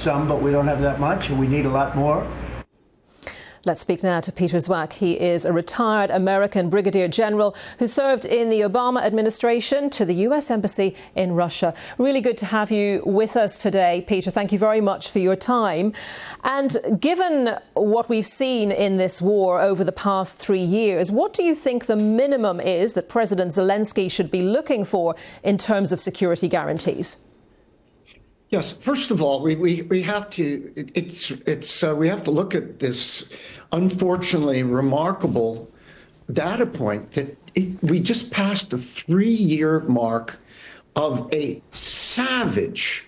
some, but we don't have that much, and we need a lot more. Let's speak now to Peter Zwack. He is a retired American brigadier general who served in the Obama administration to the U.S. Embassy in Russia. Really good to have you with us today, Peter. Thank you very much for your time. And given what we've seen in this war over the past 3 years, what do you think the minimum is that President Zelensky should be looking for in terms of security guarantees? Yes. First of all, we have to we have to look at this unfortunately remarkable data point that we just passed the 3-year mark of a savage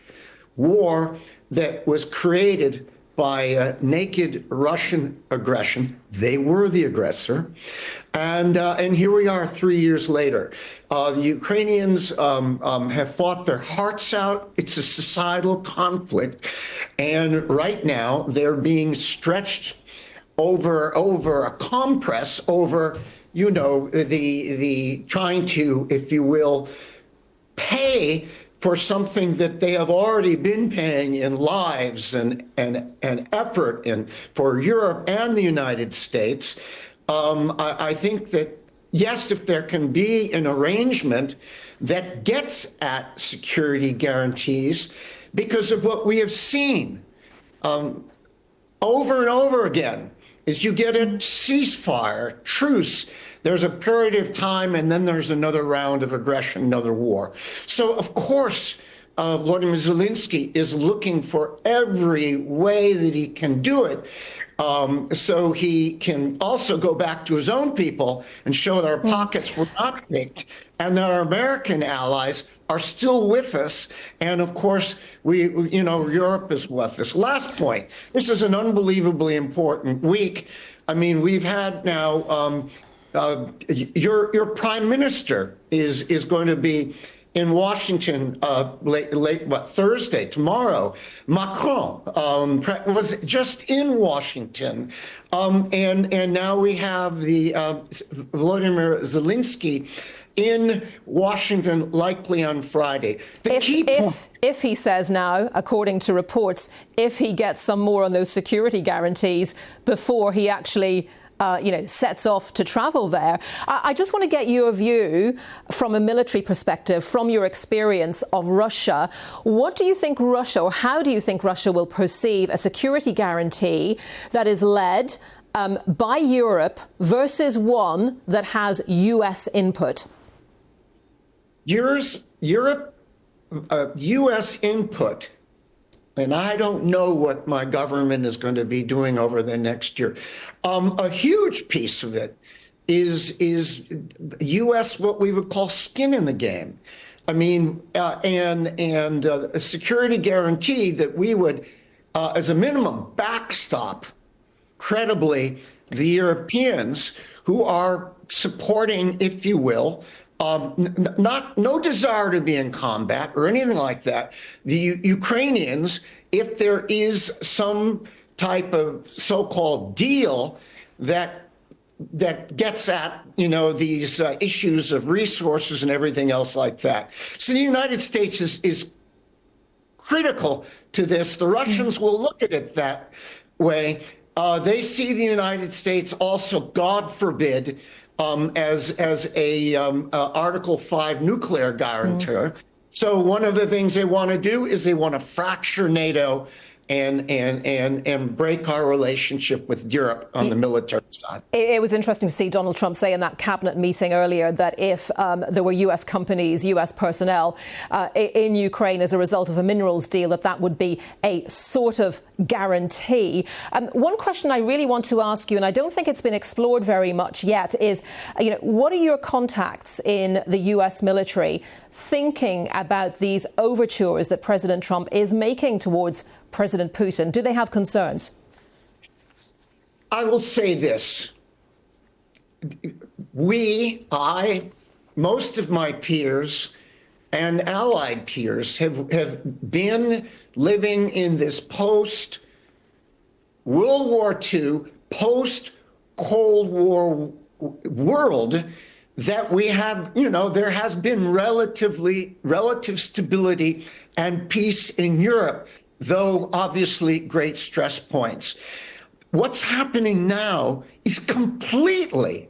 war that was created by naked Russian aggression. They were the aggressor, and here we are 3 years later. The Ukrainians have fought their hearts out. It's a societal conflict, and right now they're being stretched over a compress over, the trying to, if you will, pay for something that they have already been paying in lives and effort for Europe and the United States. I think that, yes, if there can be an arrangement that gets at security guarantees, because of what we have seen over and over again, is you get a ceasefire, truce. There's a period of time, and then there's another round of aggression, another war. So, of course, Vladimir Zelensky is looking for every way that he can do it, so he can also go back to his own people and show that our pockets were not picked and that our American allies are still with us. And of course, Europe is with us. Last point, this is an unbelievably important week. I mean, we've had now, your prime minister is going to be in Washington Thursday, tomorrow. Macron was just in Washington, and now we have the Volodymyr Zelensky in Washington, likely on Friday. If he says now, according to reports, if he gets some more on those security guarantees before he actually sets off to travel there. I just want to get your view from a military perspective, from your experience of Russia. What do you think Russia, or how do you think Russia will perceive a security guarantee that is led by Europe versus one that has US input? Europe, US input. And I don't know what my government is going to be doing over the next year. A huge piece of it is U.S. what we would call skin in the game. I mean, and a security guarantee that we would, as a minimum, backstop credibly the Europeans who are supporting, if you will, no desire to be in combat or anything like that. The Ukrainians, if there is some type of so-called deal that gets at, these issues of resources and everything else like that. So the United States is critical to this. The Russians will look at it that way. They see the United States also, God forbid, as a Article 5 nuclear guarantor. So one of the things they want to do is they want to fracture NATO and break our relationship with Europe on the military side. It was interesting to see Donald Trump say in that cabinet meeting earlier that if there were US companies, US personnel in Ukraine as a result of a minerals deal, that would be a sort of guarantee. One question I really want to ask you, and I don't think it's been explored very much yet, is, what are your contacts in the US military thinking about these overtures that President Trump is making towards President Putin? Do they have concerns? I will say this. Most of my peers and allied peers have been living in this post-World War II, post-Cold War world that we have, there has been relative stability and peace in Europe. though obviously great stress points. What's happening now is completely,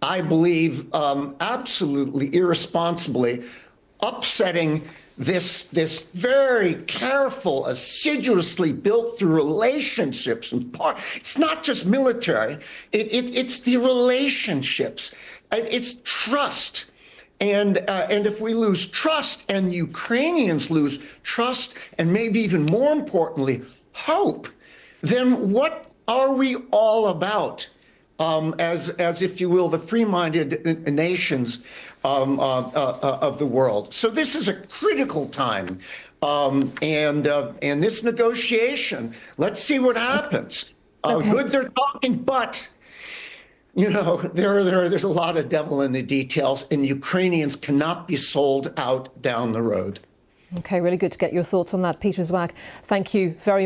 I believe, absolutely irresponsibly upsetting this very careful, assiduously built through relationships. And it's not just military, it's the relationships, it's trust. And if we lose trust and the Ukrainians lose trust, and maybe even more importantly, hope, then what are we all about? As if you will, the free-minded nations of the world. So this is a critical time, and this negotiation. Let's see what happens. Okay. Good, they're talking, but you know there's a lot of devil in the details, and Ukrainians cannot be sold out down the road. Okay, really good to get your thoughts on that, Peter Zwack. Thank you very much.